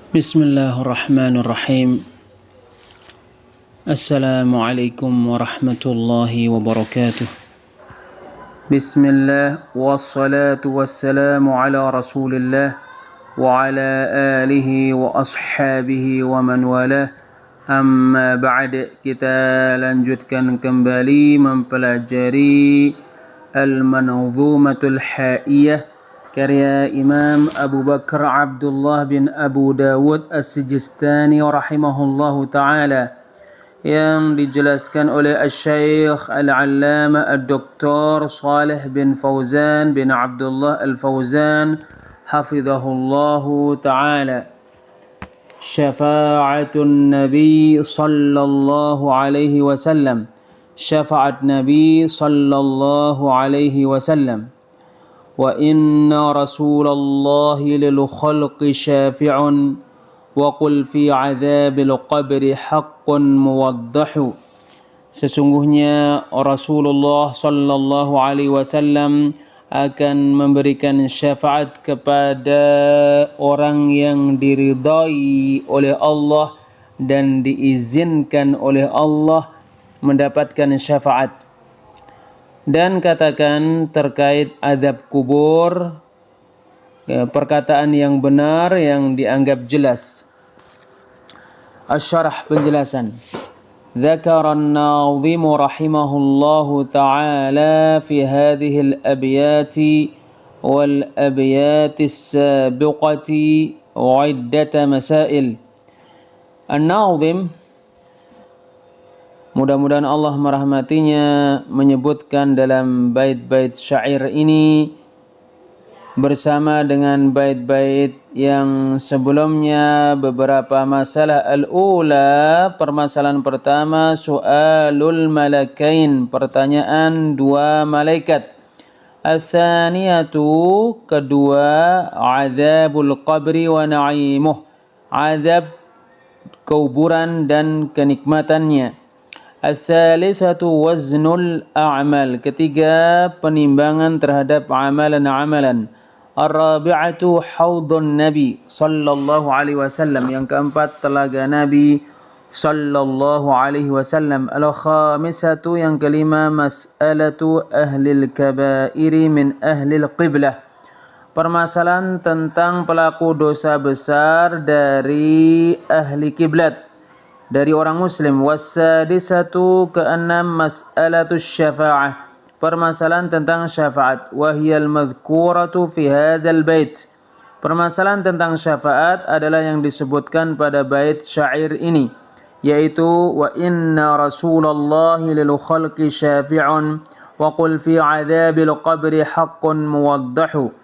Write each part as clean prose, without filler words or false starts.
بسم الله الرحمن الرحيم. السلام عليكم ورحمة الله وبركاته. بسم الله والصلاة والسلام على رسول الله وعلى آله وأصحابه ومن والاه. Amma ba'd, kita lanjutkan kembali mempelajari Al-Manzumatul Haiyah karya Imam Abu Bakar Abdullah bin Abu Dawud As-Sijistani rahimahullahu ta'ala, yang dijelaskan oleh Al-Syeikh Al-Allama Al-Doktor Salih bin Fauzan bin Abdullah Al-Fauzan hafizahullahu ta'ala. Syafa'atun Nabi sallallahu alaihi wasallam. Syafa'at Nabi sallallahu alaihi wasallam. Wa inna Rasulallahi lil khalqi syafi'un wa qul fi 'adzabil qabri haqqun muwaddahu. Sesungguhnya Rasulullah sallallahu alaihi wasallam akan memberikan syafaat kepada orang yang diridai oleh Allah dan diizinkan oleh Allah mendapatkan syafaat. Dan katakan terkait azab kubur, perkataan yang benar yang dianggap jelas. Asy-syarah, penjelasan. ذكر الناظم رحمه الله تعالى في هذه الأبيات والأبيات السابقة عدة مسائل. An-Nazim, mudah-mudahan Allah merahmatinya, menyebutkan dalam bait-bait syair ini bersama dengan bait-bait yang sebelumnya beberapa masalah. Al-ula, permasalahan pertama, su'alul malakain, pertanyaan dua malaikat. Al-thaniyatu, kedua, azabul qabri wa na'imuh, azab kuburan dan kenikmatannya. Al-thalithatu waznul a'mal, ketiga, penimbangan terhadap amalan-amalan. Ar-rabi'atu haudun Nabi sallallahu alaihi wasallam, yang keempat, telaga Nabi sallallahu alaihi wasallam. Al-khamisatu, yang kelima, mas'alatu ahlil kabairi min ahlil qiblah, permasalahan tentang pelaku dosa besar dari ahli kiblat, dari orang muslim. Wassadisatu, keenam, mas'alatu syafa'ah, permasalahan tentang syafaat. Wahiyal madhkuratu fi hadzal bait, permasalahan tentang syafaat adalah yang disebutkan pada bait syair ini, yaitu wa inna Rasulallahi lil khalqi syafi'un wa qul fi 'adzabil qabri haqqun muwaddahu.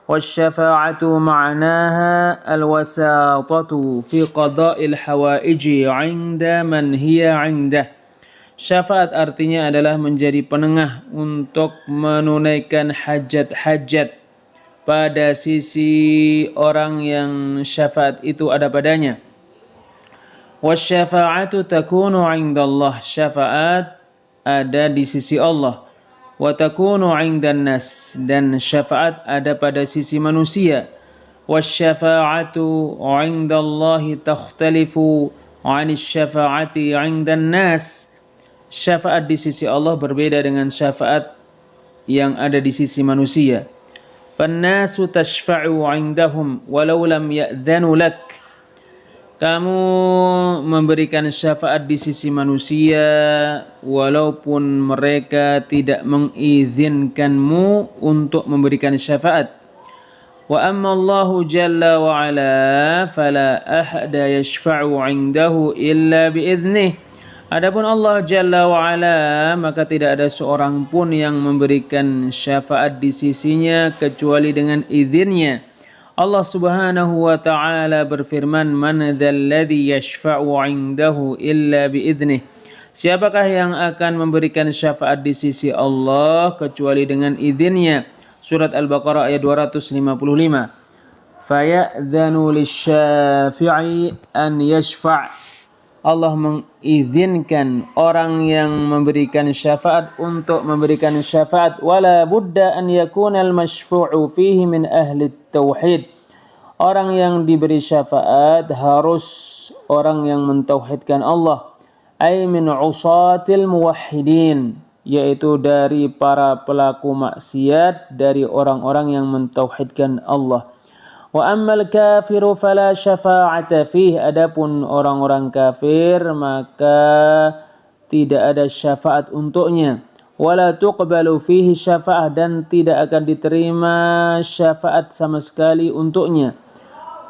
Wasyafa'atu ma'naha alwasatatu fi qada'il hawaiji 'inda man hiya 'indah. Syafaat artinya adalah menjadi penengah untuk menunaikan hajat-hajat pada sisi orang yang syafaat itu ada padanya. Wasyafa'atu takunu 'indallah, syafaat ada di sisi Allah. Wa takunu 'indan nas, dan syafaat ada pada sisi manusia. Wasyafa'atu 'indallahi takhtalifu 'anis syafa'ati 'indan nas, syafaat di sisi Allah berbeda dengan syafaat yang ada di sisi manusia. Fannasu tashfa'u 'indahum walau lam ya'dhanu lak, kamu memberikan syafaat di sisi manusia walaupun mereka tidak mengizinkanmu untuk memberikan syafaat. Wa amma Allahu jalla wa ala fala ahada yashfa'u 'indahu illa bi'idhnih. Adapun Allah Jalla wa Ala, maka tidak ada seorang pun yang memberikan syafaat di sisinya kecuali dengan izinnya. Allah Subhanahu wa ta'ala berfirman, man dzalladzi yashfa'u 'indahu illa bi'idhnih, siapakah yang akan memberikan syafaat di sisi Allah kecuali dengan izinnya. Surat Al-Baqarah ayat 255. Faya'dhanu lisyafi'i an yashfa', Allah mengizinkan orang yang memberikan syafaat untuk memberikan syafaat. Wala budda an yakuna al-masyfu'u fihi min ahli tauhid, Orang yang diberi syafaat harus orang yang mentauhidkan Allah, ay min usatil muwahhidin, yaitu dari para pelaku maksiat, dari orang-orang yang mentauhidkan Allah. Wa ammal kafiru fala syafa'ata fihi, adapun orang-orang kafir maka tidak ada syafaat untuknya. Wala tuqbalu fihi syafa'ah, dan tidak akan diterima syafaat sama sekali untuknya.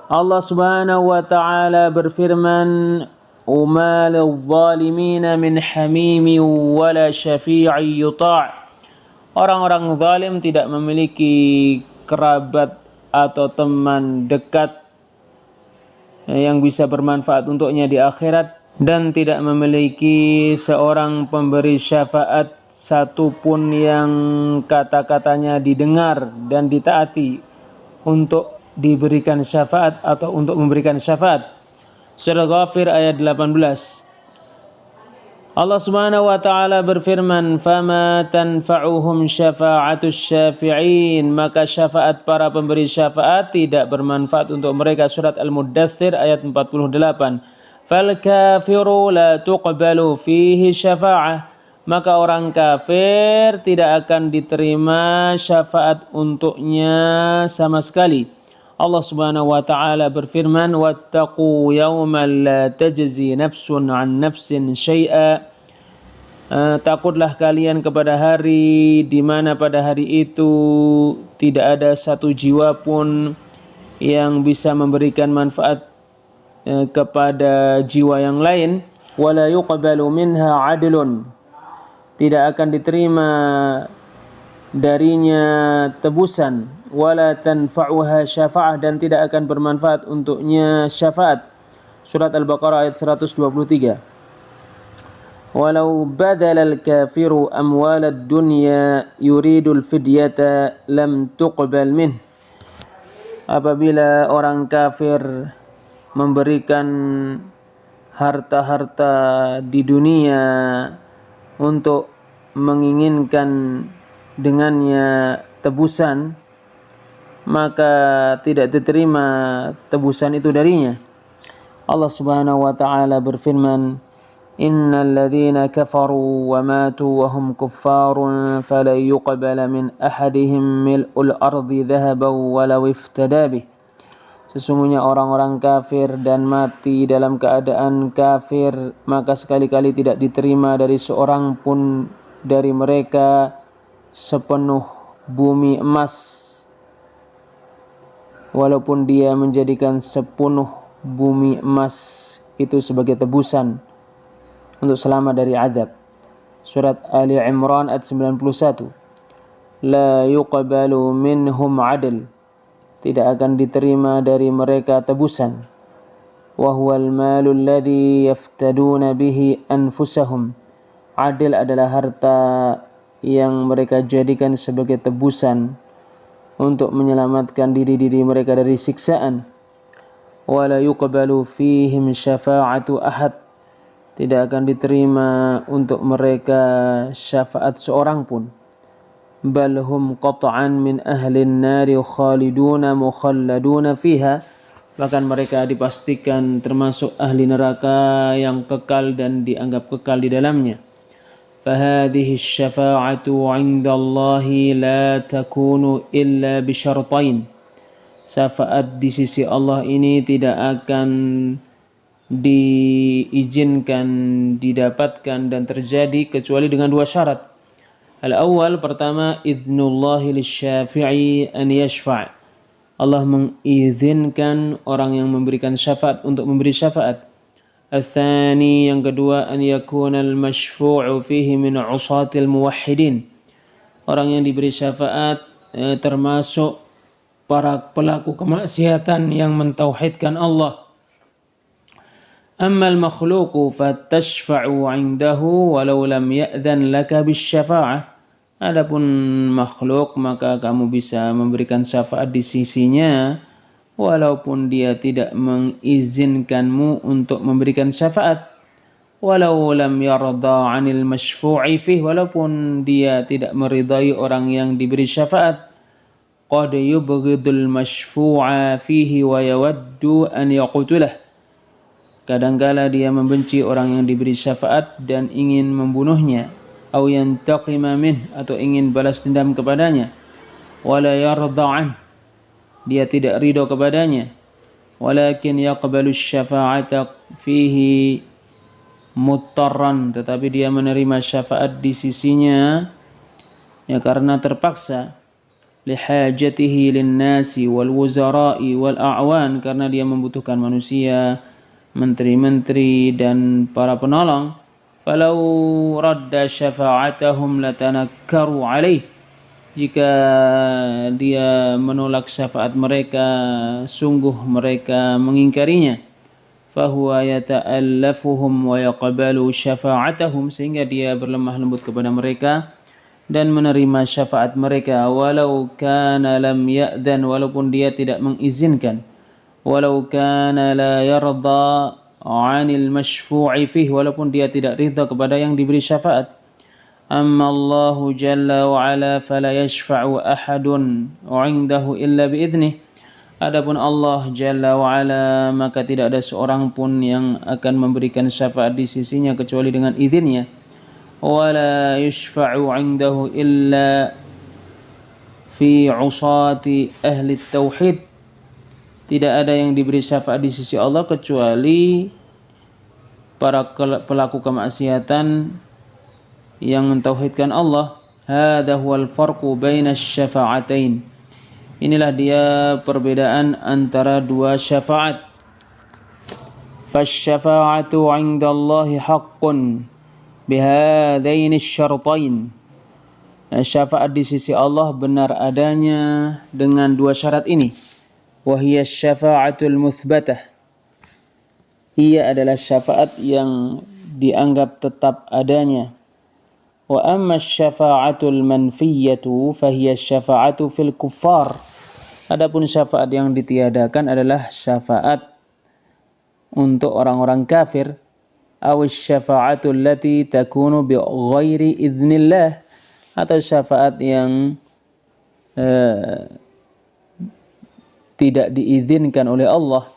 Allah Subhanahu wa taala berfirman, "Uma lil-zalimina min hamimi wala syafi'i yuta'." Orang-orang zalim tidak memiliki kerabat atau teman dekat yang bisa bermanfaat untuknya di akhirat, dan tidak memiliki seorang pemberi syafaat satupun yang kata-katanya didengar dan ditaati untuk diberikan syafaat atau untuk memberikan syafaat. Surah Ghafir ayat 18. Allah Subhanahu wa taala berfirman, "Fama tanfa'uhum syafa'atus syafi'in." Maka syafaat para pemberi syafaat tidak bermanfaat untuk mereka. Surat Al-Muddathir ayat 48. "Fal kafiru la tuqbalu fihi syafa'ah." Maka orang kafir tidak akan diterima syafaat untuknya sama sekali. Allah Subhanahu wa taala berfirman, "Wattaqu yawman la tajzi nafsun 'an nafsin syai'a." Takutlah kalian kepada hari di mana pada hari itu tidak ada satu jiwa pun yang bisa memberikan manfaat kepada jiwa yang lain. Wala yuqbalu minha 'adlun. Tidak akan diterima darinya tebusan. Wala tanfa'uha syafa'ah, dan tidak akan bermanfaat untuknya syafaat. Surat Al-Baqarah ayat 123. Walau badala al-kafiru amwal ad-dunya yuridul fidyata lam tuqbal minh. Apabila orang kafir memberikan harta-harta di dunia untuk menginginkan dengannya tebusan, maka tidak diterima tebusan itu darinya. Allah Subhanahu wa taala berfirman, "Innal ladzina kafaru wa matu wa hum kuffarun falan yuqbala min ahadihim mil'ul ardi dhahaban walau iftada bih." Sesungguhnya orang-orang kafir dan mati dalam keadaan kafir, maka sekali-kali tidak diterima dari seorang pun dari mereka sepenuh bumi emas, walaupun dia menjadikan sepenuh bumi emas itu sebagai tebusan untuk selamat dari azab. Surat Ali Imran ayat 91. La yuqbalu minhum adl. Tidak akan diterima dari mereka tebusan. Wa huwal malul ladzi yaftaduna bihi anfusahum. Adil adalah harta yang mereka jadikan sebagai tebusan untuk menyelamatkan diri-diri mereka dari siksaan. Wala yuqbalu fihim syafa'atu ahad. Tidak akan diterima untuk mereka syafaat seorang pun. Bal hum qat'an min ahlin nari khaliduna mukhalladuna fiha. Bahkan mereka dipastikan termasuk ahli neraka yang kekal dan dianggap kekal di dalamnya. فهذه الشفاعة عند الله لا تكون إلا بشرطين. Syafaat di sisi Allah ini tidak akan diizinkan, didapatkan dan terjadi kecuali dengan dua syarat. Al-awwal, pertama, idnullahi lisyafi'i an yashfa'. Allah mengizinkan orang yang memberikan syafaat untuk memberi syafaat. Al-thani, yang kedua, an yakuna al-mashfu'u fihi min usatil muwahhidin. Orang yang diberi syafaat termasuk para pelaku kemaksiatan yang mentauhidkan Allah. Amma al-makhluqu fatashfa'u 'indahu walau lam ya'dhan laka bisyafa'ah. Adapun makhluk, maka kamu bisa memberikan syafaat di sisinya walaupun dia tidak mengizinkanmu untuk memberikan syafaat. Walau lam yarda 'anil masyfu'i fih, walaupun dia tidak meridai orang yang diberi syafaat. qad yubghidul masyfu'a fihi wa yawaddu an yaqtulah. Kadangkala dia membenci orang yang diberi syafaat dan ingin membunuhnya, au yantaqima min, atau ingin balas dendam kepadanya, wala yarda'an, dia tidak ridho kepadanya, walakin yaqbalu syafa'ata fihi muttarran, tetapi dia menerima syafaat di sisinya ya karena terpaksa, lihajatihi linnasi wal wuzara'i wal a'wan, karena dia membutuhkan manusia, menteri-menteri dan para penolong. Falau radda syafa'atahum latanakkaru alaih, jika dia menolak syafaat mereka, sungguh mereka mengingkarinya. Fahuwa yata'allafuhum wa yaqbalu syafa'atahum, sehingga dia berlemah lembut kepada mereka dan menerima syafaat mereka, walau kana lam ya'dan, walaupun dia tidak mengizinkan, walau kana la yarda 'anil masyfu'i fih, walaupun dia tidak ridha kepada yang diberi syafaat. Amma Allah jalla wa ala fala yashfa'u ahadun 'indahu illa bi'idnih. Adapun Allah jalla wa ala, maka tidak ada seorang pun yang akan memberikan syafaat di sisinya kecuali dengan izinnya. Wala yashfa'u 'indahu illa fi 'usati ahli tauhid. Tidak ada yang diberi syafaat di sisi Allah kecuali para pelaku kemaksiatan yang mentauhidkan Allah. Hadza huwal farqu baina syafa'atain. Inilah dia perbedaan antara dua syafaat. Fasyafa'atu 'indallahi haqqun bihadaini syartain. Syafaat di sisi Allah benar adanya dengan dua syarat ini. Wahiyya syafa'atul muthbatah. Ia adalah syafaat yang dianggap tetap adanya. Wa amma syafa'atul manfiyatu fahiya syafa'atu fil kuffar. Adapun syafaat yang ditiadakan adalah syafaat untuk orang-orang kafir. Aw syafa'atul lati takunu bi ghairi idznillah, atau syafaat yang tidak diizinkan oleh Allah.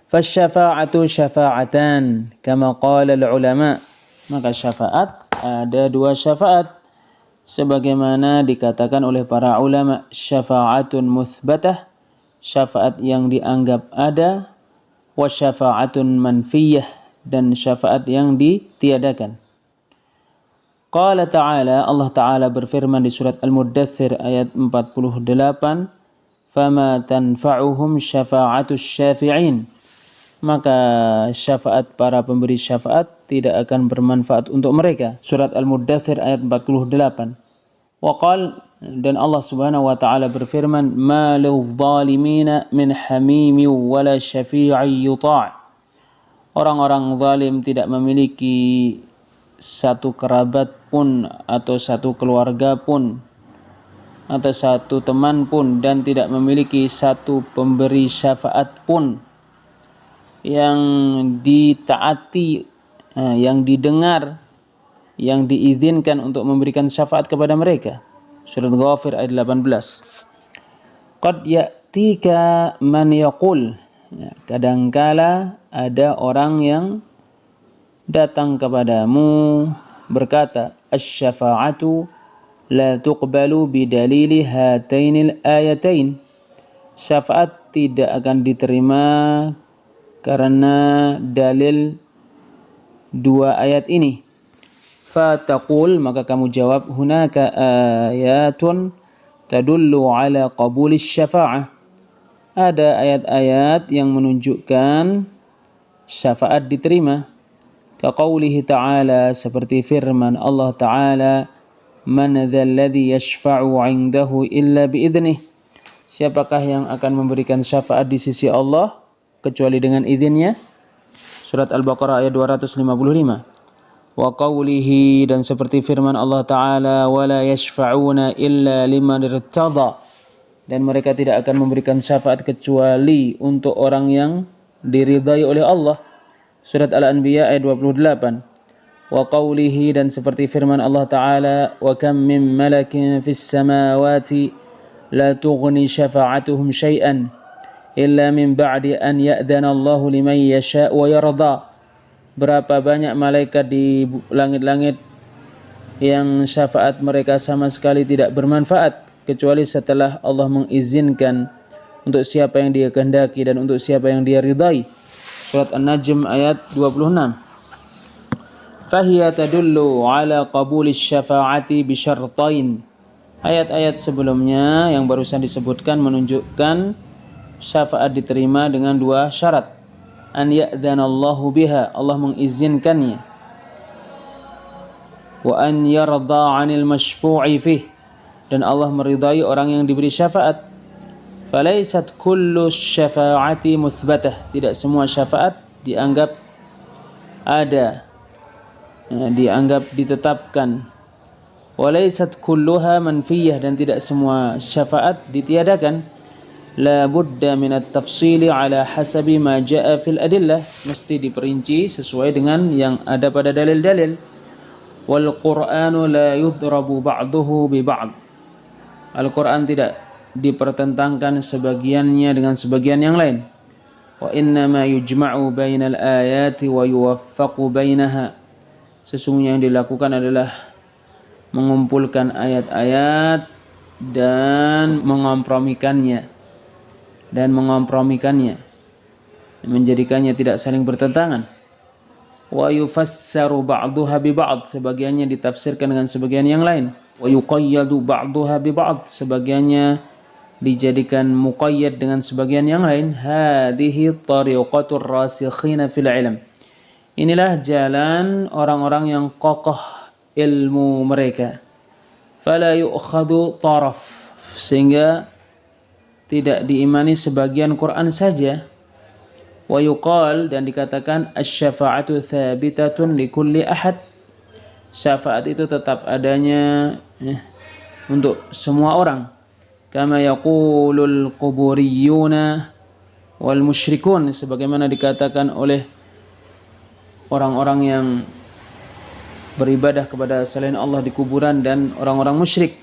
Fasyafa'atu syafa'atan kama qala al-ulama. Maka syafaat ada dua syafaat sebagaimana dikatakan oleh para ulama. Syafa'atun muthbatah, syafaat yang dianggap ada, wa syafa'atun manfiyah, dan syafaat yang ditiadakan. Qala ta'ala, Allah Ta'ala berfirman di surat Al-Muddathir ayat 48, fama tanfa'uhum syafa'atus syafi'in. Maka syafaat para pemberi syafaat tidak akan bermanfaat untuk mereka. Surat Al-Muddathir ayat 48. Waqal, dan Allah Subhanahu wa taala berfirman, ma lidh-dhalimina min hamim wala syafi'i yuta'. Orang-orang zalim tidak memiliki satu kerabat pun atau satu keluarga pun atau satu teman pun, dan tidak memiliki satu pemberi syafaat pun yang ditaati, yang didengar, yang diizinkan untuk memberikan syafaat kepada mereka. Surat Ghafir ayat 18. Qad ya'tika man yaqul. Kadangkala ada orang yang datang kepadamu berkata, asy-syafa'atu la tuqbalu bidalili hatainil ayatain. Syafaat tidak akan diterima karena dalil dua ayat ini. Fataqul, maka kamu jawab, hunaka ayatun tadullu ala qabulis syafa'ah. Ada ayat-ayat yang menunjukkan syafaat diterima. Kaqaulihi ta'ala, seperti firman Allah Ta'ala, man dzalladzi yashfa'u 'indahu illa biidnih. Siapakah yang akan memberikan syafaat di sisi Allah kecuali dengan izinnya? Surat Al-Baqarah ayat 255. Wa qawlihi, dan seperti firman Allah Ta'ala, wala yashfa'una illa liman irtada. Dan mereka tidak akan memberikan syafaat kecuali untuk orang yang diridai oleh Allah. Surat Al-Anbiya ayat 28. Wa qawlihi, dan seperti firman Allah Ta'ala, wa kam min malakin fis samawati la tughni syafa'atuhum syai'an illa min ba'di an ya'dana Allahu liman yasha' wa yarda. Berapa banyak malaikat di langit-langit yang syafaat mereka sama sekali tidak bermanfaat kecuali setelah Allah mengizinkan untuk siapa yang Dia kehendaki dan untuk siapa yang Dia ridai. Surat An-Najm ayat 26. Fahiya tadullu ala qabuli syafa'ati bi syartain. Ayat-ayat sebelumnya yang barusan disebutkan menunjukkan syafaat diterima dengan dua syarat. An ya'dhanallahu biha, Allah mengizinkannya. Wa an yarda 'anil masyfu'i fih, dan Allah meridai orang yang diberi syafaat. Falaisat kullu syafa'ati muthbatah, tidak semua syafaat dianggap ada, dianggap ditetapkan. Walaisat kulluha manfiyah, dan tidak semua syafaat ditiadakan. La budda min at-tafsili ala hasabi ma jaa fil adillah, mesti diperinci sesuai dengan yang ada pada dalil-dalil. Wal Qur'anu la yudrabu ba'duhu bi ba'd. Al-Qur'an tidak dipertentangkan sebagiannya dengan sebagian yang lain. Wa inna ma yujma'u bainal ayati wa yuwaffaqu bainaha. Sesungguhnya yang dilakukan adalah mengumpulkan ayat-ayat dan mengompromikannya, menjadikannya tidak saling bertentangan. Wa yufassaru ba'duha bi ba'd, sebagiannya ditafsirkan dengan sebagian yang lain. Wa yuqayyadu ba'duha bi ba'd, sebagiannya dijadikan muqayyad dengan sebagian yang lain. Hadhihi tariqatur rasikhina fil ilm. Inilah jalan orang-orang yang kokoh ilmu mereka. Fala yu'khadu taraf, sehingga tidak diimani sebagian Quran saja. Wa yuqal, dan dikatakan asy-syafa'atu thabitatun likulli ahad. Syafaat itu tetap adanya untuk semua orang. Kama yaqulul quburiyuna wal musyrikun, sebagaimana dikatakan oleh orang-orang yang beribadah kepada selain Allah di kuburan dan orang-orang musyrik.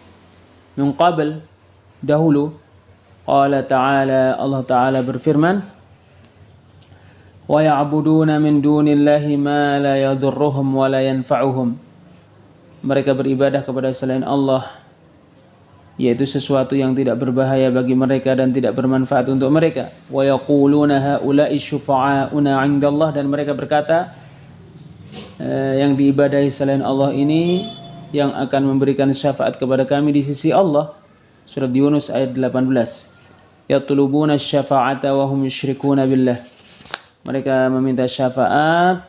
Min qabl, dahulu. Qala ta'ala, Allah Ta'ala berfirman, wa ya'buduna min dunillahi ma la yadurruhum wa la yanfa'uhum. Mereka beribadah kepada selain Allah, yaitu sesuatu yang tidak berbahaya bagi mereka dan tidak bermanfaat untuk mereka. Wa yaquluna haula'i syufa'auna 'indallah, dan mereka berkata, yang diibadahi selain Allah ini yang akan memberikan syafaat kepada kami di sisi Allah. Surat Yunus ayat 18. Yatlubuna syafa'ata wa hum yusyrikuna billah. Mereka meminta syafaat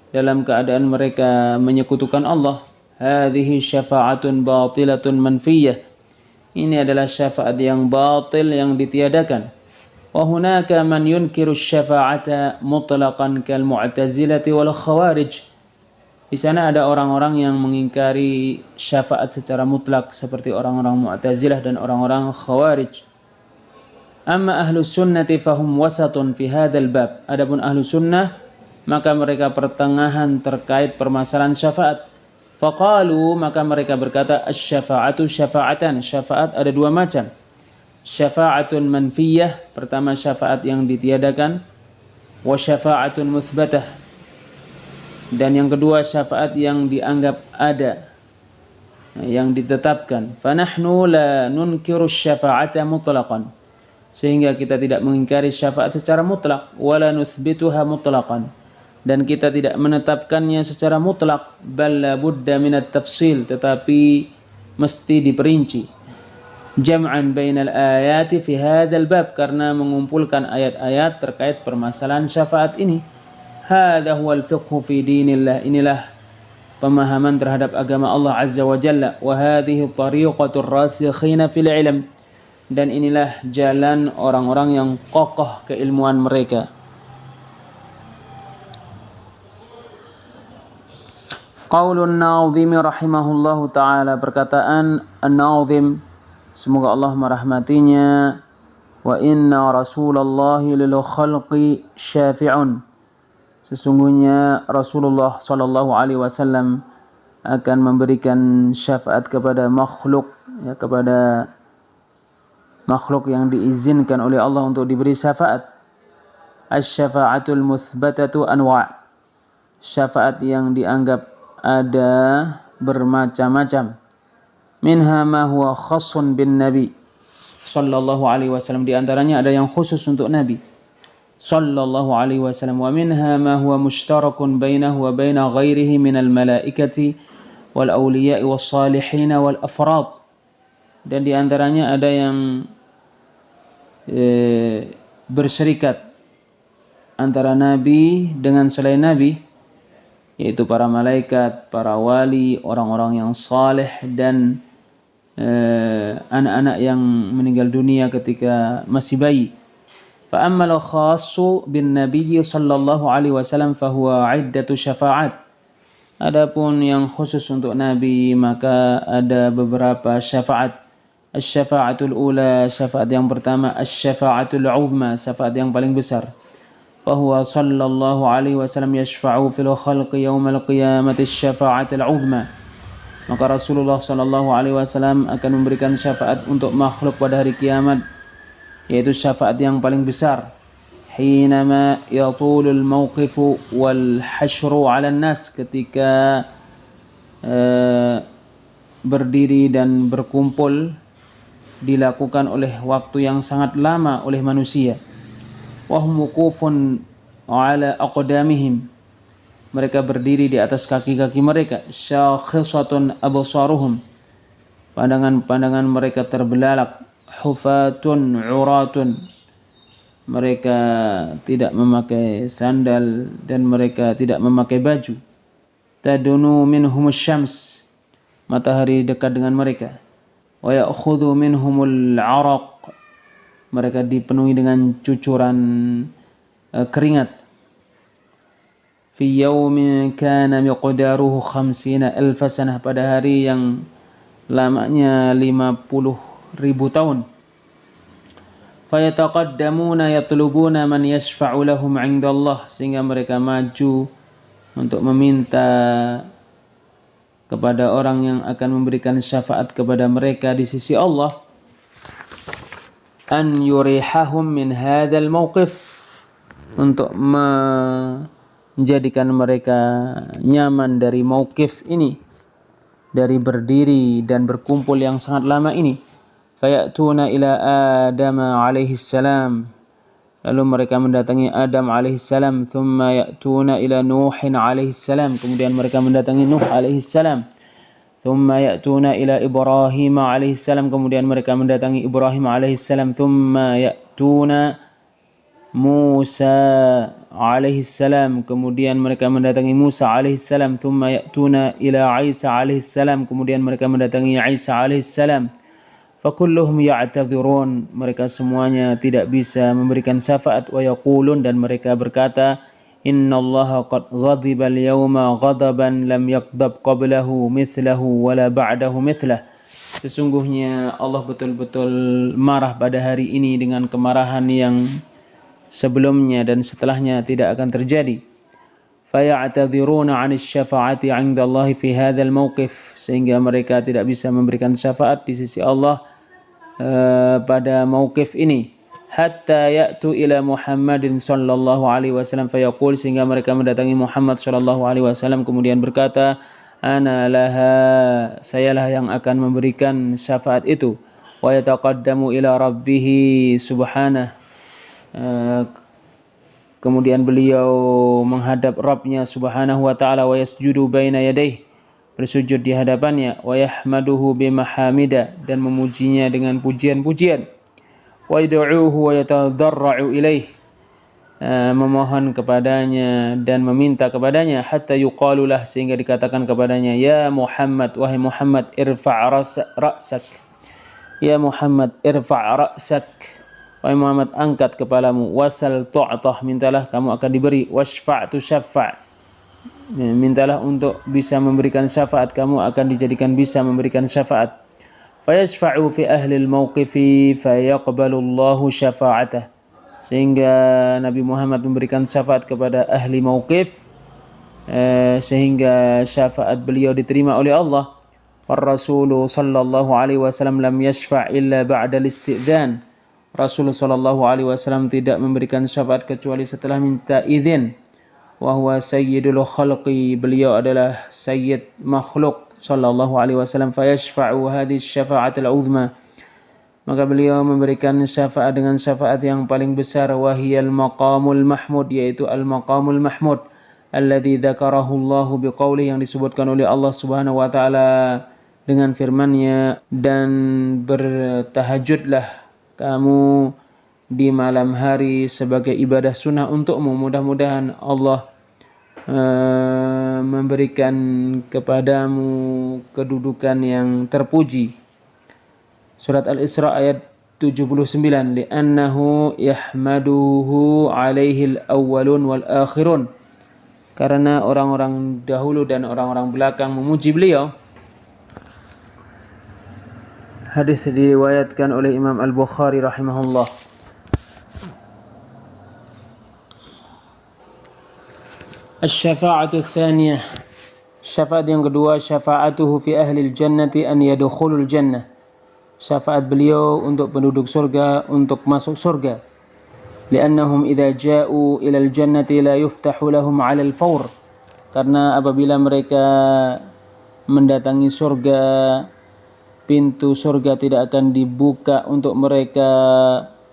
dalam keadaan mereka menyekutukan Allah. Hadhihi syafa'atun batilatun manfiyah. Ini adalah syafaat yang batil, yang ditiadakan. Wa hunaka man yunkiru syafa'ata mutlaqan kal mu'tazilati wal khawarij. Di sana ada orang-orang yang mengingkari syafaat secara mutlak seperti orang-orang Mu'tazilah dan orang-orang Khawarij. Amma ahlus sunnati fahum wasatun fi hadzal bab. Adapun ahlus sunnah, maka mereka pertengahan terkait permasalahan syafaat. Faqalu, maka mereka berkata, asy-syafa'atu syafa'atan. Syafaat ada dua macam. Syafa'atun manfiyah, pertama syafaat yang ditiadakan. Wa syafa'atun muthbatah, dan yang kedua syafaat yang dianggap ada, yang ditetapkan. Fanahnu la nunkiru syafa'ata mutlaqan, sehingga kita tidak mengingkari syafaat secara mutlak. Wala nuthbituha mutlaqan, dan kita tidak menetapkannya secara mutlak. Bal la budda minat tafsil, tetapi mesti diperinci. Jam'an bainal ayati fi hadzal bab, karena mengumpulkan ayat-ayat terkait permasalahan syafaat ini. Hadha huwal fiqhu fi dinillah, inilah pemahaman terhadap agama Allah Azza wa Jalla. Wa hadhihi tariqatur rasikhina fil ilm, dan inilah jalan orang-orang yang kokoh keilmuan mereka. Qaulun Nazim rahimahullahu ta'ala, perkataan An-Nazim, semoga Allah merahmatinya. Wa inna rasulallahi lil khalqi syafi'un, sesungguhnya Rasulullah sallallahu alaihi wasallam akan memberikan syafaat kepada makhluk, ya, kepada makhluk yang diizinkan oleh Allah untuk diberi syafaat. Asy-syafa'atul muthbatatu anwa'. Syafaat yang dianggap ada bermacam-macam. Minha ma huwa khassun bin nabi sallallahu alaihi wasallam, di antaranya ada yang khusus untuk Nabi sallallahu alaihi wasallam. Wa minha ma huwa mushtarakun bainahu wa baina ghairihi minal malaikati wal awliya'i was salihin wal afrad. Dan di antaranya ada yang berserikat antara Nabi dengan selain Nabi, yaitu para malaikat, para wali, orang-orang yang saleh, dan anak-anak yang meninggal dunia ketika masih bayi. Fa ammal khassu bin nabiy sallallahu alaihi wasallam fa huwa iddatu syafa'at. Adapun yang khusus untuk Nabi maka ada beberapa syafaat. Asy-syafa'atul ula, syafaat yang pertama, asy-syafa'atul 'uzma, syafaat yang paling besar. فهو صلى الله عليه وسلم يشفع في الخلق يوم القيامة الشفاعة العظمى. Maka Rasulullah sallallahu alaihi wasallam akan memberikan syafaat untuk makhluk pada hari kiamat, yaitu syafaat yang paling besar. Hinama yatulul mawqifu wal hasyru 'ala nas, ketika berdiri dan berkumpul dilakukan oleh waktu yang sangat lama oleh manusia. Wahum wuqufun ala aqdamihim, mereka berdiri di atas kaki-kaki mereka. Syakhisatun absaruhum, pandangan-pandangan mereka terbelalak. Hufatun uratun, mereka tidak memakai sandal dan mereka tidak memakai baju. Tadunu minhumus syams, matahari dekat dengan mereka. Wa ya'khudhu minhumul 'araq, mereka dipenuhi dengan cucuran keringat. Fi yaumin kana miqdaruhu 50,000 sanah, pada hari yang lamanya 50.000 tahun. Fayataqaddamuna yatlubuna man yashfa'u lahum 'inda Allah, sehingga mereka maju untuk meminta kepada orang yang akan memberikan syafaat kepada mereka di sisi Allah. An yurihahum min hadzal mauqif, untuk menjadikan mereka nyaman dari mauqif ini, dari berdiri dan berkumpul yang sangat lama ini. Fayatuna ila Adam alaihi salam, lalu mereka mendatangi Adam alaihi salam. Thumma ya'tuna ila Nuh alaihi salam, kemudian mereka mendatangi Nuh alaihi salam. Thumma ya'tuna ila Ibrahim alaihi salam, kemudian mereka mendatangi Ibrahim alaihi salam. Thumma ya'tuna Musa alaihi salam, kemudian mereka mendatangi Musa alaihi salam. Thumma ya'tuna ila Isa alaihi salam, kemudian mereka mendatangi Isa alaihi salam. Fakulluhum ya'tadhirun, mereka semuanya tidak bisa memberikan syafaat. Wa yaqulun, dan mereka berkata, innallaha qad ghadiba al-yawma ghadaban lam yaghdab qablahu mithlahu wala ba'dahu mithlah. Sesungguhnya Allah betul-betul marah pada hari ini dengan kemarahan yang sebelumnya dan setelahnya tidak akan terjadi. Faya'tadhiruna 'ani syafa'ati 'inda Allah fi hadzal mauqif, sehingga mereka tidak bisa memberikan syafaat di sisi Allah pada mauqif ini. Hatta ya'tu ila Muhammadin sallallahu alaihi wasallam fayaqul, sehingga mereka mendatangi Muhammad sallallahu alaihi wasallam kemudian berkata, ana laha, sayalah yang akan memberikan syafaat itu. Wa yataqaddamu ila rabbih subhanahu, kemudian beliau menghadap Rabbnya subhanahu wa ta'ala. Wa yasjudu baina yadayhi, bersujud di hadapannya. Wa yahmaduhu bimahamida, dan memujinya dengan pujian-pujian. Wa yad'uuhu wa yatadarra'u ilaih, memohon kepadanya dan meminta kepadanya. Hatta yuqalulah, sehingga dikatakan kepadanya, ya Muhammad, wahai Muhammad, irfa' ra'sak, ya Muhammad irfa' ra'sak, wahai Muhammad angkat kepalamu. Wasal tu'tah, mintalah kamu akan diberi. Washfa' tusyaffa', mintalah untuk bisa memberikan syafaat, kamu akan dijadikan bisa memberikan syafaat. Fayashfa'u fi ahli al-mawqifi fayaqbalu Allahu syafa'atah, sehingga Nabi Muhammad memberikan syafaat kepada ahli mauqif, sehingga syafaat beliau diterima oleh Allah. Rasulullah sallallahu alaihi wasallam lam yashfa' illa ba'da al-istidhan. Rasulullah sallallahu alaihi wasallam tidak memberikan syafaat kecuali setelah minta izin. Wa huwa sayyidul khalqi, beliau adalah sayyid makhluk sallallahu alaihi wasallam, fa yashfa'u hadhihi syafa'atul uzma, maka beliau memberikan syafaat dengan syafaat yang paling besar, wahiyal maqamul mahmud, yaitu al maqamul mahmud alladzi dzakarahu Allah biqauli, yang disebutkan oleh Allah Subhanahu wa taala dengan firman-Nya, dan bertahajudlah kamu di malam hari sebagai ibadah sunnah untukmu. Mudah-mudahan Allah memberikan kepadamu kedudukan yang terpuji. Surat Al-Isra ayat 79, li'annahu yahmaduhu alaihi al-awwalun wal akhirun, karena orang-orang dahulu dan orang-orang belakang memuji beliau. Hadis diriwayatkan oleh Imam Al-Bukhari rahimahullah. Asy-syafa'atu tsaniyah, syafaat yang kedua, syafa'atuhu fi ahli al-jannati an yadkhulul jannah, syafaat beliau untuk penduduk surga untuk masuk surga. Li'annahum idza ja'u ila al-jannati la yuftahu lahum 'ala al-fawr, karena apabila mereka mendatangi surga, pintu surga tidak akan dibuka untuk mereka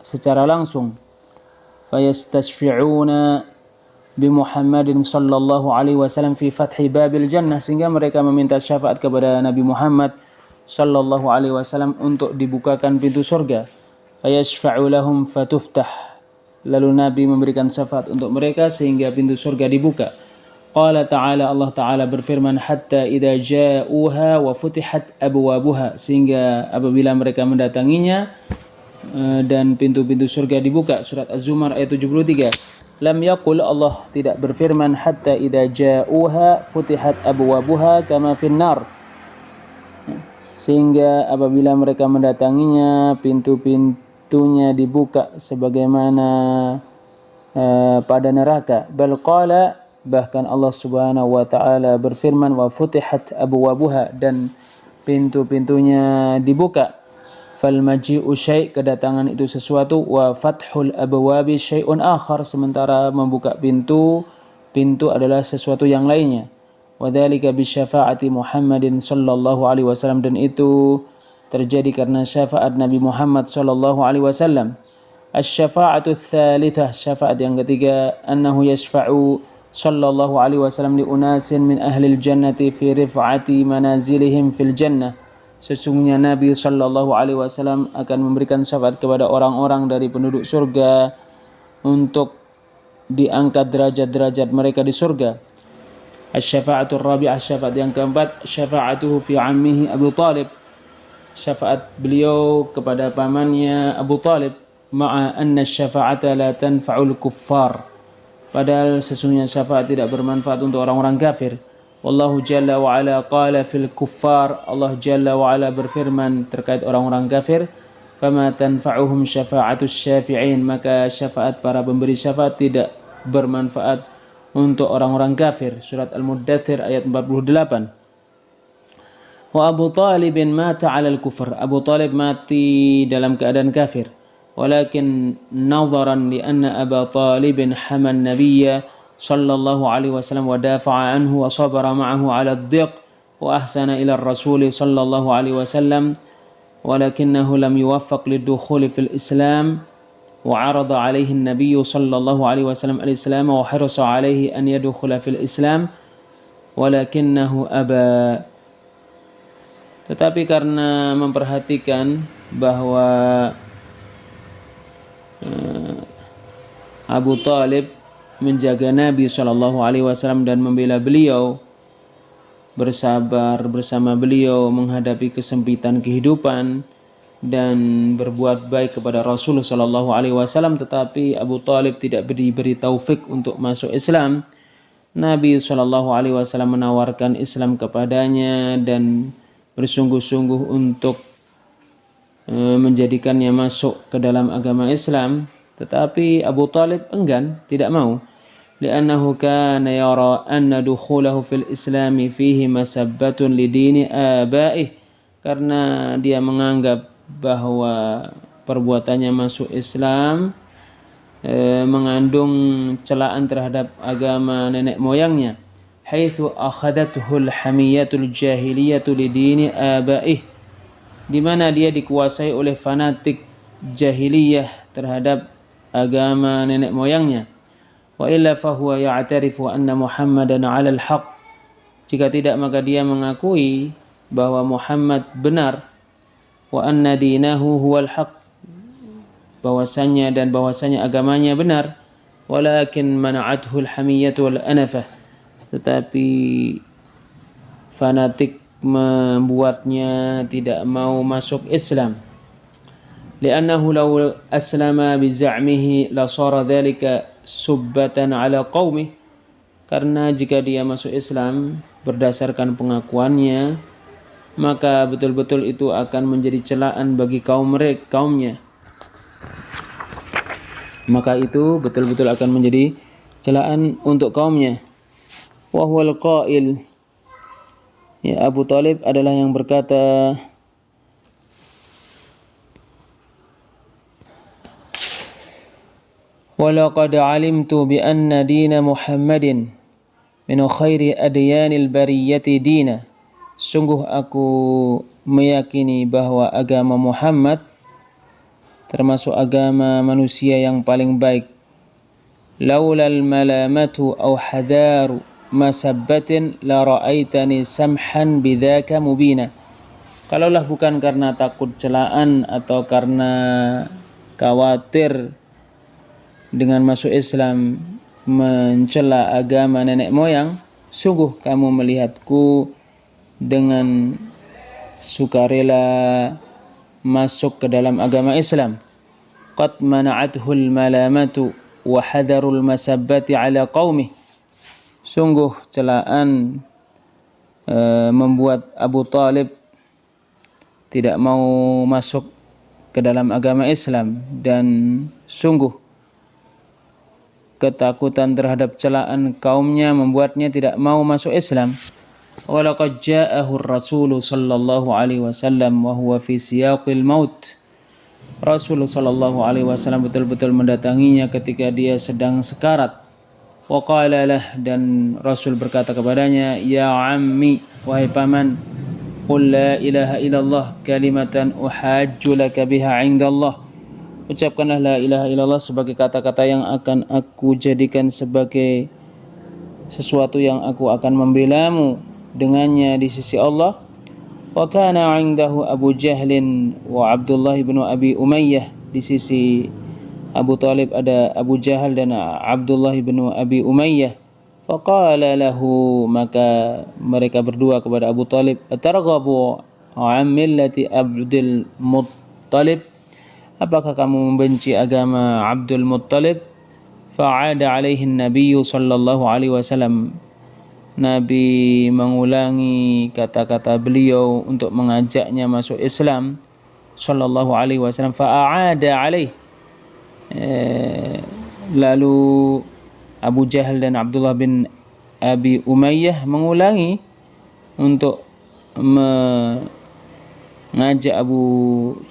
secara langsung. Fayastashfi'una bi Muhammadin sallallahu alaihi wasallam fi fathi babil jannah, sehingga mereka meminta syafaat kepada Nabi Muhammad sallallahu alaihi wasallam untuk dibukakan pintu surga. Fayashfa'u lahum fatuftah, lalu Nabi memberikan syafaat untuk mereka sehingga pintu surga dibuka. Qala ta'ala, Allah ta'ala berfirman, hatta idza ja'uha wa futihat abwabuha, sehingga apabila mereka mendatanginya dan pintu-pintu surga dibuka. Surat Az-Zumar ayat 73. Lam yaqul, Allah tidak berfirman hatta idza ja'uha futihat abwabuha kama fin nar, sehingga apabila mereka mendatanginya pintu-pintunya dibuka sebagaimana pada neraka. Bal qala, bahkan Allah Subhanahu wa taala berfirman, wa futihat abwabuha, dan pintu-pintunya dibuka. Fal maji'u syai', kedatangan itu sesuatu, wa fathul abwabi syai'un akhar, sementara membuka pintu adalah sesuatu yang lainnya. Wa dzalika bi syafaati Muhammadin sallallahu alaihi wasallam, dan itu terjadi karena syafaat Nabi Muhammad sallallahu alaihi wasallam. Asy-syafa'atu tsalitsah, syafaat yang ketiga, annahu yashfa'u sallallahu alaihi wasallam li unasin min ahlil jannati fi rif'ati manazilihim fil jannah, sesungguhnya Nabi sallallahu alaihi wasallam akan memberikan syafaat kepada orang-orang dari penduduk surga untuk diangkat derajat-derajat mereka di surga. Asy-syafa'atu rabi'ah, syafaat yang keempat, syafa'atuhu fi 'ammihi Abu Talib, syafaat beliau kepada pamannya Abu Talib, ma'a anna syafa'ata la tanfa'ul kuffar, padahal sesungguhnya syafaat tidak bermanfaat untuk orang-orang kafir. Wallahu jalla wa ala qala fil kuffar, Allah jalla wa ala berfirman terkait orang-orang kafir, fama tanfa'uhum syafa'atus syafi'in, maka syafaat para pemberi syafaat tidak bermanfaat untuk orang-orang kafir. Surat Al-Muddathir ayat 48. Wa Abu Talib mata 'ala al-kufr, Abu Talib mati dalam keadaan kafir. Walakin nadharan li anna Abu Talib haman nabiyya sallallahu alaihi wasallam wa dafa'a anhu wa sabara ma'ahu 'ala ad-dhiq wa ahsana ila ar-rasul sallallahu alaihi wasallam, walakinahu lam yuwaffaq lid-dukhul fil Islam wa 'arada 'alaihi an-nabiy sallallahu alaihi wasallam al-Islam wa harasa 'alaihi an yadkhula fil Islam walakinahu aba. Tetapi karena memperhatikan bahwa Abu Talib menjaga Nabi SAW dan membela beliau, bersabar bersama beliau menghadapi kesempitan kehidupan, dan berbuat baik kepada Rasulullah SAW, tetapi Abu Talib tidak diberi taufik untuk masuk Islam. Nabi SAW menawarkan Islam kepadanya dan bersungguh-sungguh untuk menjadikannya masuk ke dalam agama Islam, tetapi Abu Talib enggan, tidak mau. لأنه كان يرى أن دخوله في الإسلام فيه مسبة لدين آبائه, karena dia menganggap bahwa perbuatannya masuk Islam mengandung celaan terhadap agama nenek moyangnya. Haitsu akhadathul hamiyatul jahiliyatu lidini abaih, di mana dia dikuasai oleh fanatik jahiliyah terhadap agama nenek moyangnya. Wa illa fahuwa ya'tarifu anna Muhammadan 'alal haqq, jika tidak maka dia mengakui bahwa Muhammad benar, wa anna dinahu huwal haqq, bahwasanya agamanya benar, walakin mana'athu al-hamiyatu wal anafah, tetapi fanatik membuatnya tidak mau masuk Islam. Li'annahu law aslama bi za'mihi la sara dhalika subbatan ala qaumih, karena jika dia masuk Islam berdasarkan pengakuannya, maka betul-betul itu akan menjadi celaan bagi kaumnya. Maka itu betul-betul akan menjadi celaan untuk kaumnya. Wa huwal qail, ya, Abu Talib adalah yang berkata, walaqad alimtu bi anna dina Muhammadin min khairi adyanil bariyati dina, sungguh aku meyakini bahwa agama Muhammad termasuk agama manusia yang paling baik. Laulal malamatu aw hadaru masabbatin la ra'aitani samhan bidzaka mubina, kalaulah bukan karena takut celaan atau karena khawatir dengan masuk Islam mencela agama nenek moyang, sungguh kamu melihatku dengan sukarela masuk ke dalam agama Islam. Qad mana'athul malamatu wa hadarul masabbati ala qaumih, sungguh celaan membuat Abu Talib tidak mau masuk ke dalam agama Islam, dan sungguh ketakutan terhadap celaan kaumnya membuatnya tidak mau masuk Islam. Walaqad ja'ahu ar-rasul sallallahu alaihi wasallam wa huwa fi siyaqil maut, Rasul sallallahu alaihi wasallam betul-betul mendatanginya ketika dia sedang sekarat. Wa qala lah, dan Rasul berkata kepadanya, ya ammi, wahai paman, qul la ilaha illallah kalimatan uhajju laka biha 'indallah, ucapkanlah la ilaha illallah sebagai kata-kata yang akan aku jadikan sebagai sesuatu yang aku akan membelamu dengannya di sisi Allah. Wa kana 'indahu Abu Jahlin wa Abdullah bin Abi Umayyah, di sisi Abu Talib ada Abu Jahal dan Abdullah bin Abi Umayyah. Faqala lahu, maka mereka berdua kepada Abu Talib, atarghabu 'an millati Abdul Muttalib, apakah kamu membenci agama Abdul Muttalib? Fa'ada alaihi Nabi sallallahu alaihi wasallam, Nabi mengulangi kata-kata beliau untuk mengajaknya masuk Islam sallallahu alaihi wasallam. Fa'ada alaihi, lalu Abu Jahal dan Abdullah bin Abi Umayyah mengulangi untuk mengajak Abu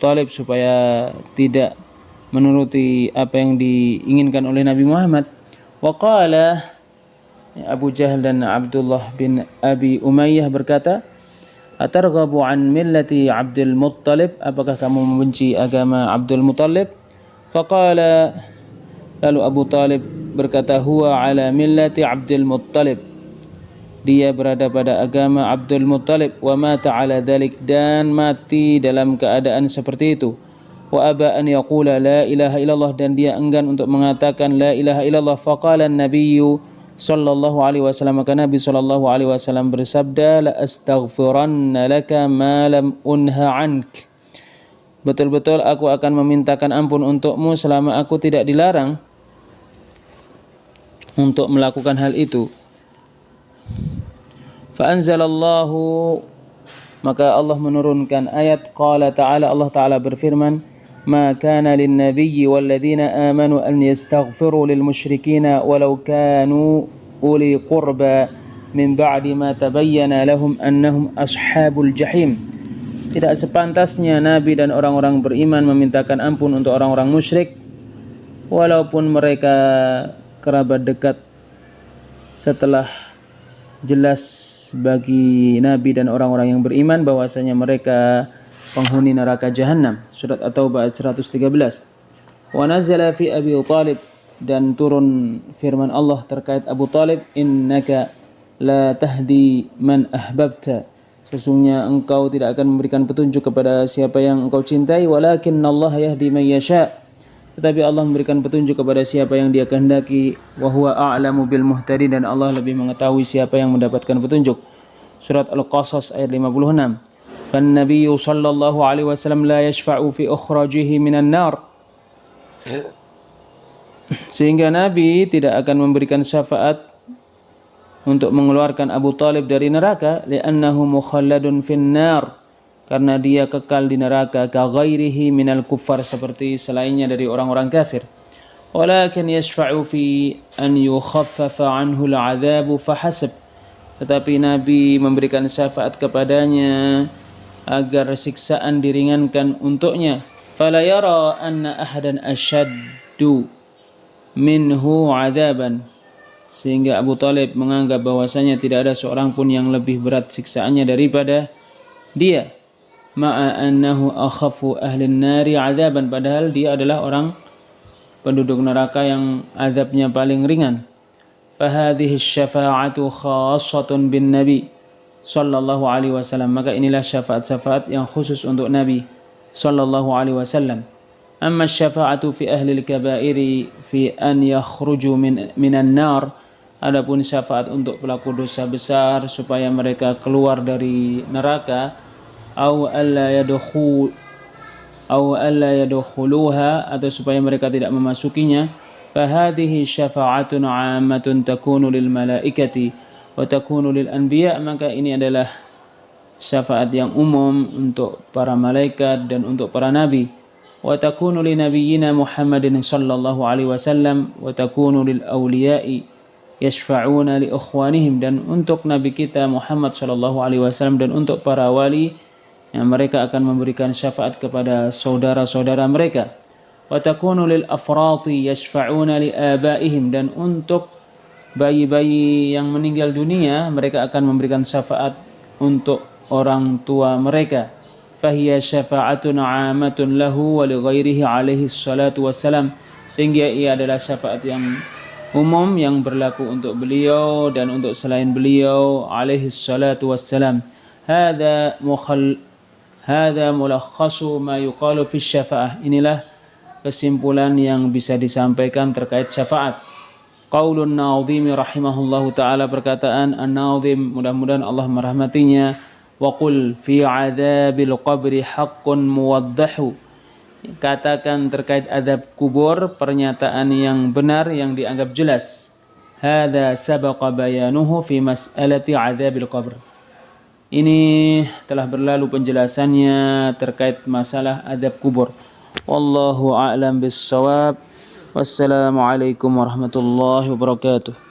Talib supaya tidak menuruti apa yang diinginkan oleh Nabi Muhammad. Wa qala, Abu Jahal dan Abdullah bin Abi Umayyah berkata, atarghabu an millati Abdul Muttalib, apakah kamu membenci agama Abdul Muttalib? Faqala, lalu Abu Talib berkata, huwa ala millati Abdul Muttalib, dia berada pada agama Abdul Muttalib, wa mata ala dhalik, dan mati dalam keadaan seperti itu. Wa aba an yaqula la ilaha illallah, dan dia enggan untuk mengatakan la ilaha illallah. Faqala an-nabiyyu sallallahu alaihi wasallam, maka Nabi sallallahu alaihi wasallam bersabda, la astaghfiranna laka ma lam unha ank, betul-betul aku akan memintakan ampun untukmu selama aku tidak dilarang untuk melakukan hal itu. Fa anzalallahu, maka Allah menurunkan ayat, qala ta'ala, Allah ta'ala berfirman, ما كان للنبي والذين آمنوا أن يستغفروا للمشركين ولو كانوا أولي قربى من بعد ما تبين لهم أنهم أصحاب الجحيم. Tidak sepantasnya Nabi dan orang-orang beriman memintakan ampun untuk orang-orang musyrik walaupun mereka kerabat dekat, setelah jelas bagi Nabi dan orang-orang yang beriman bahwasanya mereka penghuni neraka Jahannam. Surat At-Taubah ayat 113. Wa nazala fi Abi Thalib, dan turun firman Allah terkait Abu Talib, innaka la tahdi man ahbabta, sesungguhnya engkau tidak akan memberikan petunjuk kepada siapa yang engkau cintai, walakinnallaha yahdi man yasha, tetapi Allah memberikan petunjuk kepada siapa yang Dia kehendaki, wa huwa a'lamu bil muhtadin, dan Allah lebih mengetahui siapa yang mendapatkan petunjuk. Surat Al-Qasas ayat 56. Fan nabiyyu sallallahu alaihi wasallam la yashfa'u fi ukhrajihi minan nar, sehingga Nabi tidak akan memberikan syafaat untuk mengeluarkan Abu Talib dari neraka, li'annahu mukhalladun finnar, karena dia kekal di neraka, ka ghairihi minal kuffar, seperti selainnya dari orang-orang kafir. Walakin yashfa'u fi an yukhaffafa anhu al'adzabu fahasab, tetapi Nabi memberikan syafaat kepadanya agar siksaan diringankan untuknya. Fala yara anna ahadan ashaddu minhu 'adzaban, sehingga Abu Talib menganggap bahwasanya tidak ada seorang pun yang lebih berat siksaannya daripada dia. Ma'a annahu akhafu ahlin nari 'adzaban, padahal dia adalah orang penduduk neraka yang azabnya paling ringan. Fahadhihi syafa'atu khassatun bin nabi sallallahu alaihi wasallam, maka inilah syafaat-syafaat yang khusus untuk Nabi sallallahu alaihi wasallam. Amma syafa'atu fi ahli al-kaba'iri fi an yakhruju minan nar, adapun syafaat untuk pelaku dosa besar supaya mereka keluar dari neraka, au alla yadkhuluha, atau supaya mereka tidak memasukinya, fahadhihi syafa'atun 'ammatun takunu lil malaikati wa takunu lil anbiya, maka ini adalah syafaat yang umum untuk para malaikat dan untuk para nabi. Wa takunu li nabiyyina Muhammadin sallallahu alaihi wasallam wa takunu lil awliya'i yashfa'una li ikhwanihim, dan untuk nabi kita Muhammad sallallahu alaihi wasallam dan untuk para wali yang mereka akan memberikan syafaat kepada saudara-saudara mereka. Wa takunu lil afrati yashfa'una li abaihim, dan untuk bayi-bayi yang meninggal dunia mereka akan memberikan syafaat untuk orang tua mereka. Fahiya syafa'atun 'ammatun lahu wa li ghairihi alaihi salatu wassalam, sehingga ia adalah syafaat yang umum yang berlaku untuk beliau dan untuk selain beliau alaihi salatu wassalam. Hadza mulakhasu ma yuqalu fi syafa'ah, inilah kesimpulan yang bisa disampaikan terkait syafaat. Qaulun Nadhimi rahimahullahu ta'ala, perkataan An-Nadhim, mudah-mudahan Allah merahmatinya, wa qul fi 'adzabil qabri haqqun muwaddahu, katakan terkait azab kubur pernyataan yang benar yang dianggap jelas. Hadza sabaqa bayanuhu fi mas'alati 'adzabil qabr, ini telah berlalu penjelasannya terkait masalah azab kubur. Wallahu a'lam bis-shawab. Wassalamualaikum warahmatullahi wabarakatuh.